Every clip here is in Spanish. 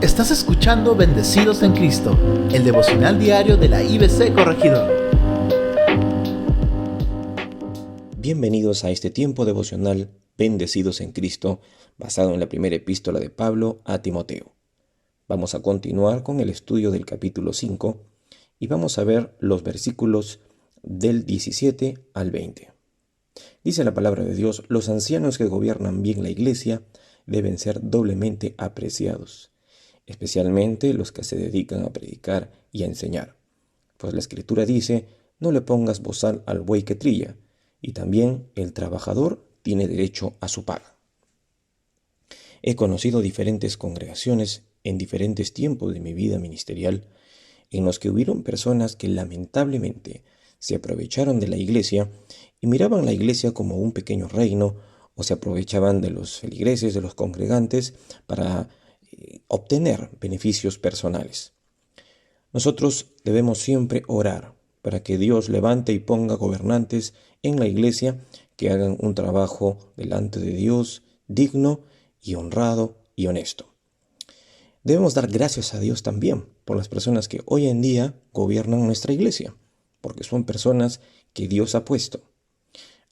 Estás escuchando Bendecidos en Cristo, el devocional diario de la IBC Corregidor. Bienvenidos a este tiempo devocional Bendecidos en Cristo, basado en la primera epístola de Pablo a Timoteo. Vamos a continuar con el estudio del capítulo 5 y vamos a ver los versículos del 17 al 20. Dice la palabra de Dios: los ancianos que gobiernan bien la iglesia deben ser doblemente apreciados, especialmente los que se dedican a predicar y a enseñar. Pues la Escritura dice: no le pongas bozal al buey que trilla, y también el trabajador tiene derecho a su paga. He conocido diferentes congregaciones en diferentes tiempos de mi vida ministerial, en los que hubieron personas que lamentablemente se aprovecharon de la iglesia y miraban la iglesia como un pequeño reino, o se aprovechaban de los feligreses, de los congregantes, para obtener beneficios personales. Nosotros debemos siempre orar para que Dios levante y ponga gobernantes en la iglesia que hagan un trabajo delante de Dios digno y honrado y honesto. Debemos dar gracias a Dios también por las personas que hoy en día gobiernan nuestra iglesia, porque son personas que Dios ha puesto.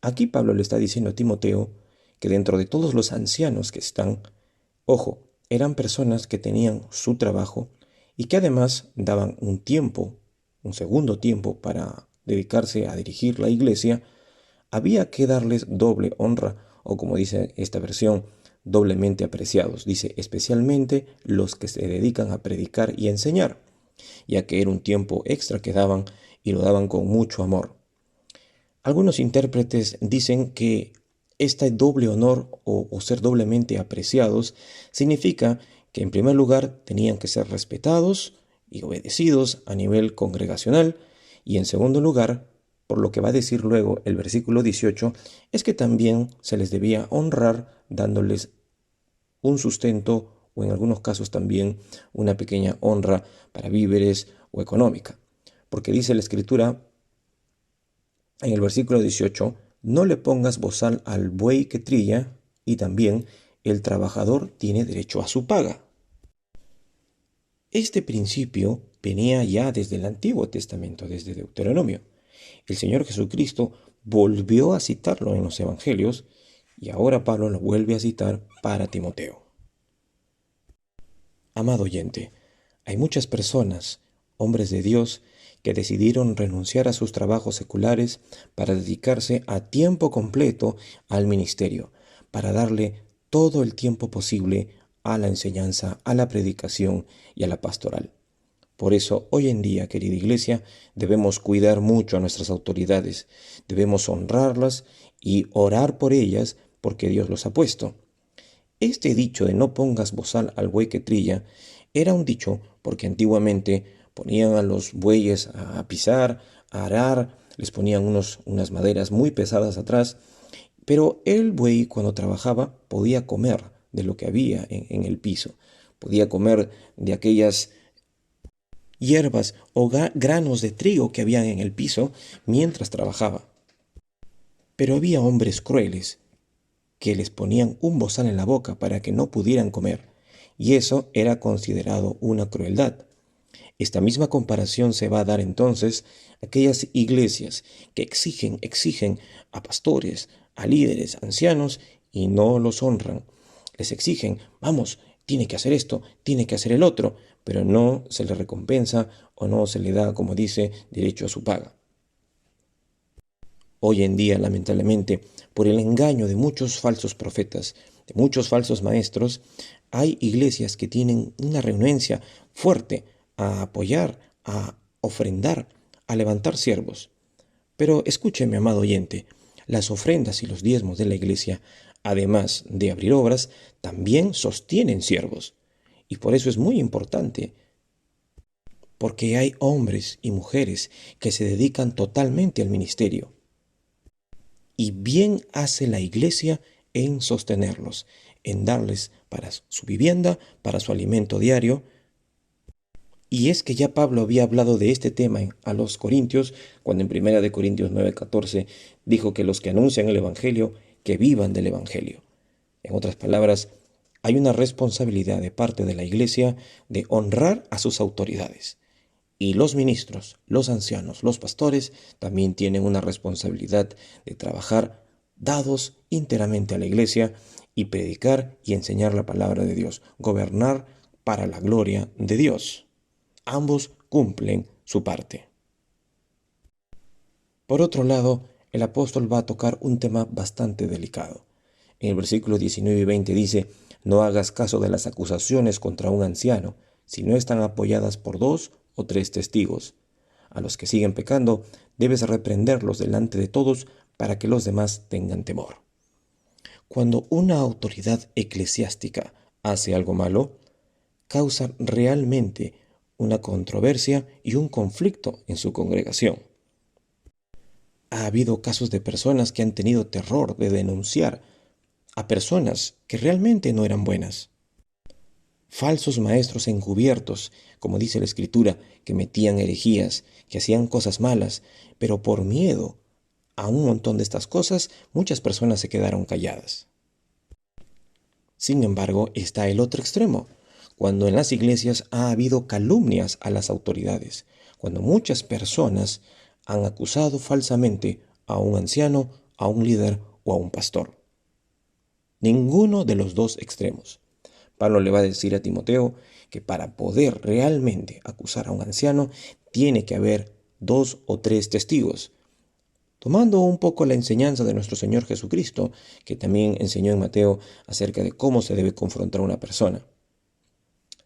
Aquí Pablo le está diciendo a Timoteo que dentro de todos los ancianos que están, eran personas que tenían su trabajo y que además daban un segundo tiempo para dedicarse a dirigir la iglesia. Había que darles doble honra, o como dice esta versión, doblemente apreciados. Dice especialmente los que se dedican a predicar y a enseñar, ya que era un tiempo extra que daban y lo daban con mucho amor. Algunos intérpretes dicen que este doble honor o ser doblemente apreciados significa que en primer lugar tenían que ser respetados y obedecidos a nivel congregacional, y en segundo lugar, por lo que va a decir luego el versículo 18, es que también se les debía honrar dándoles un sustento o en algunos casos también una pequeña honra para víveres o económica. Porque dice la Escritura en el versículo 18, no le pongas bozal al buey que trilla, y también el trabajador tiene derecho a su paga. Este principio venía ya desde el Antiguo Testamento, desde Deuteronomio. El Señor Jesucristo volvió a citarlo en los Evangelios y ahora Pablo lo vuelve a citar para Timoteo. Amado oyente, hay muchas personas, hombres de Dios, que decidieron renunciar a sus trabajos seculares para dedicarse a tiempo completo al ministerio, para darle todo el tiempo posible a la enseñanza, a la predicación y a la pastoral. Por eso, hoy en día, querida iglesia, debemos cuidar mucho a nuestras autoridades, debemos honrarlas y orar por ellas porque Dios los ha puesto. Este dicho de no pongas bozal al buey que trilla era un dicho porque antiguamente ponían a los bueyes a pisar, a arar, les ponían unas maderas muy pesadas atrás, pero el buey cuando trabajaba podía comer de lo que había en el piso, podía comer de aquellas hierbas o granos de trigo que habían en el piso mientras trabajaba. Pero había hombres crueles que les ponían un bozal en la boca para que no pudieran comer, y eso era considerado una crueldad. Esta misma comparación se va a dar entonces a aquellas iglesias que exigen a pastores, a líderes, ancianos, y no los honran. Les exigen, vamos, tiene que hacer esto, tiene que hacer el otro, pero no se le recompensa o no se le da, como dice, derecho a su paga. Hoy en día, lamentablemente, por el engaño de muchos falsos profetas, de muchos falsos maestros, hay iglesias que tienen una renuencia fuerte a apoyar, a ofrendar, a levantar siervos. Pero escúcheme, amado oyente, las ofrendas y los diezmos de la iglesia, además de abrir obras, también sostienen siervos. Y por eso es muy importante, porque hay hombres y mujeres que se dedican totalmente al ministerio. Y bien hace la iglesia en sostenerlos, en darles para su vivienda, para su alimento diario. Y es que ya Pablo había hablado de este tema a los Corintios, cuando en 1 Corintios 9:14 dijo que los que anuncian el Evangelio, que vivan del Evangelio. En otras palabras, Hay una responsabilidad de parte de la Iglesia de honrar a sus autoridades. Y los ministros, los ancianos, los pastores también tienen una responsabilidad de trabajar dados íntegramente a la Iglesia y predicar y enseñar la palabra de Dios, gobernar para la gloria de Dios. Ambos cumplen su parte. Por otro lado, el apóstol va a tocar un tema bastante delicado. En el versículo 19 y 20 dice: no hagas caso de las acusaciones contra un anciano, si no están apoyadas por 2 o 3 testigos. A los que siguen pecando, debes reprenderlos delante de todos para que los demás tengan temor. Cuando una autoridad eclesiástica hace algo malo, causa realmente una controversia y un conflicto en su congregación. Ha habido casos de personas que han tenido terror de denunciar a personas que realmente no eran buenas. Falsos maestros encubiertos, como dice la Escritura, que metían herejías, que hacían cosas malas, pero por miedo a un montón de estas cosas, muchas personas se quedaron calladas. Sin embargo, está el otro extremo, cuando en las iglesias ha habido calumnias a las autoridades, cuando muchas personas han acusado falsamente a un anciano, a un líder o a un pastor. Ninguno de los dos extremos. Pablo le va a decir a Timoteo que para poder realmente acusar a un anciano tiene que haber 2 o 3 testigos, tomando un poco la enseñanza de nuestro Señor Jesucristo, que también enseñó en Mateo acerca de cómo se debe confrontar a una persona.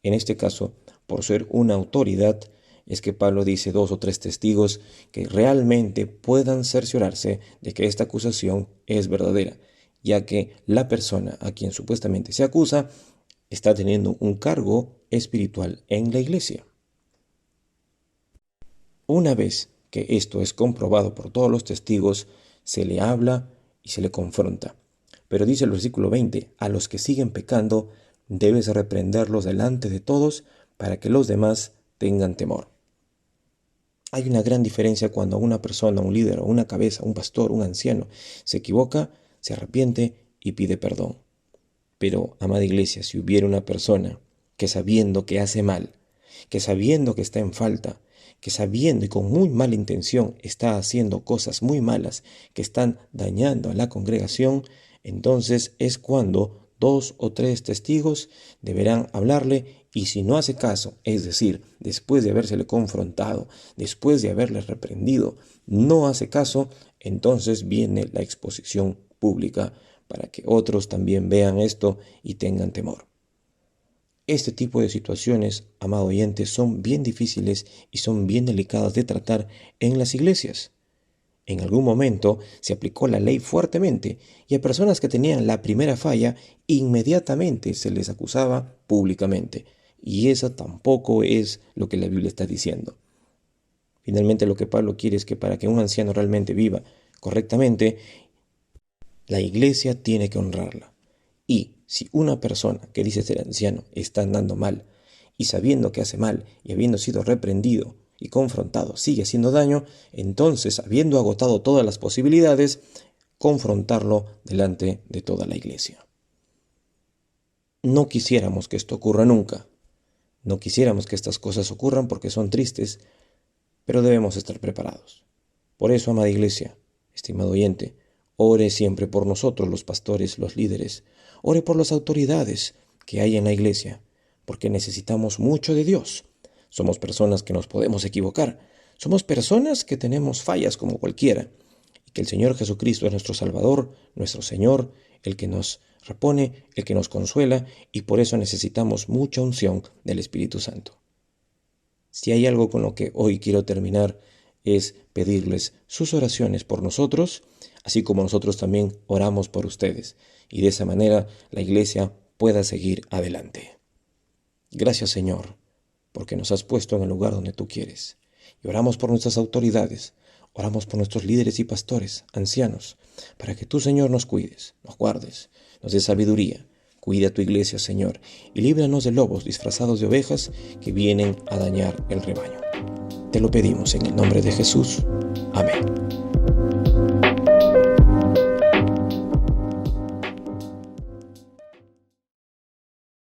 En este caso, por ser una autoridad, es que Pablo dice 2 o 3 testigos que realmente puedan cerciorarse de que esta acusación es verdadera, ya que la persona a quien supuestamente se acusa está teniendo un cargo espiritual en la iglesia. Una vez que esto es comprobado por todos los testigos, se le habla y se le confronta. Pero dice el versículo 20, a los que siguen pecando, debes reprenderlos delante de todos para que los demás tengan temor. Hay una gran diferencia cuando una persona, un líder, una cabeza, un pastor, un anciano, se equivoca, se arrepiente y pide perdón. Pero, amada iglesia, si hubiera una persona que sabiendo que hace mal, que sabiendo que está en falta, que sabiendo y con muy mala intención está haciendo cosas muy malas que están dañando a la congregación, entonces es cuando 2 o 3 testigos deberán hablarle, y si no hace caso, es decir, después de habérsele confrontado, después de haberle reprendido, no hace caso, entonces viene la exposición pública para que otros también vean esto y tengan temor. Este tipo de situaciones, amado oyente, son bien difíciles y son bien delicadas de tratar en las iglesias. En algún momento se aplicó la ley fuertemente y a personas que tenían la primera falla inmediatamente se les acusaba públicamente. Y eso tampoco es lo que la Biblia está diciendo. Finalmente, lo que Pablo quiere es que para que un anciano realmente viva correctamente, la iglesia tiene que honrarla. Y si una persona que dice ser anciano está andando mal y sabiendo que hace mal y habiendo sido reprendido y confrontado sigue haciendo daño, entonces, habiendo agotado todas las posibilidades, confrontarlo delante de toda la iglesia. No quisiéramos que esto ocurra nunca. No quisiéramos que estas cosas ocurran porque son tristes, pero debemos estar preparados. Por eso, amada iglesia, estimado oyente, ore siempre por nosotros, los pastores, los líderes. Ore por las autoridades que hay en la iglesia, porque necesitamos mucho de Dios. Somos personas que nos podemos equivocar. Somos personas que tenemos fallas como cualquiera. Y que el Señor Jesucristo es nuestro Salvador, nuestro Señor, el que nos repone, el que nos consuela, y por eso necesitamos mucha unción del Espíritu Santo. Si hay algo con lo que hoy quiero terminar, es pedirles sus oraciones por nosotros, así como nosotros también oramos por ustedes, y de esa manera la iglesia pueda seguir adelante. Gracias, Señor, porque nos has puesto en el lugar donde tú quieres. Y oramos por nuestras autoridades, oramos por nuestros líderes y pastores, ancianos, para que tú, Señor, nos cuides, nos guardes, nos des sabiduría. Cuida tu iglesia, Señor, y líbranos de lobos disfrazados de ovejas que vienen a dañar el rebaño. Te lo pedimos en el nombre de Jesús. Amén.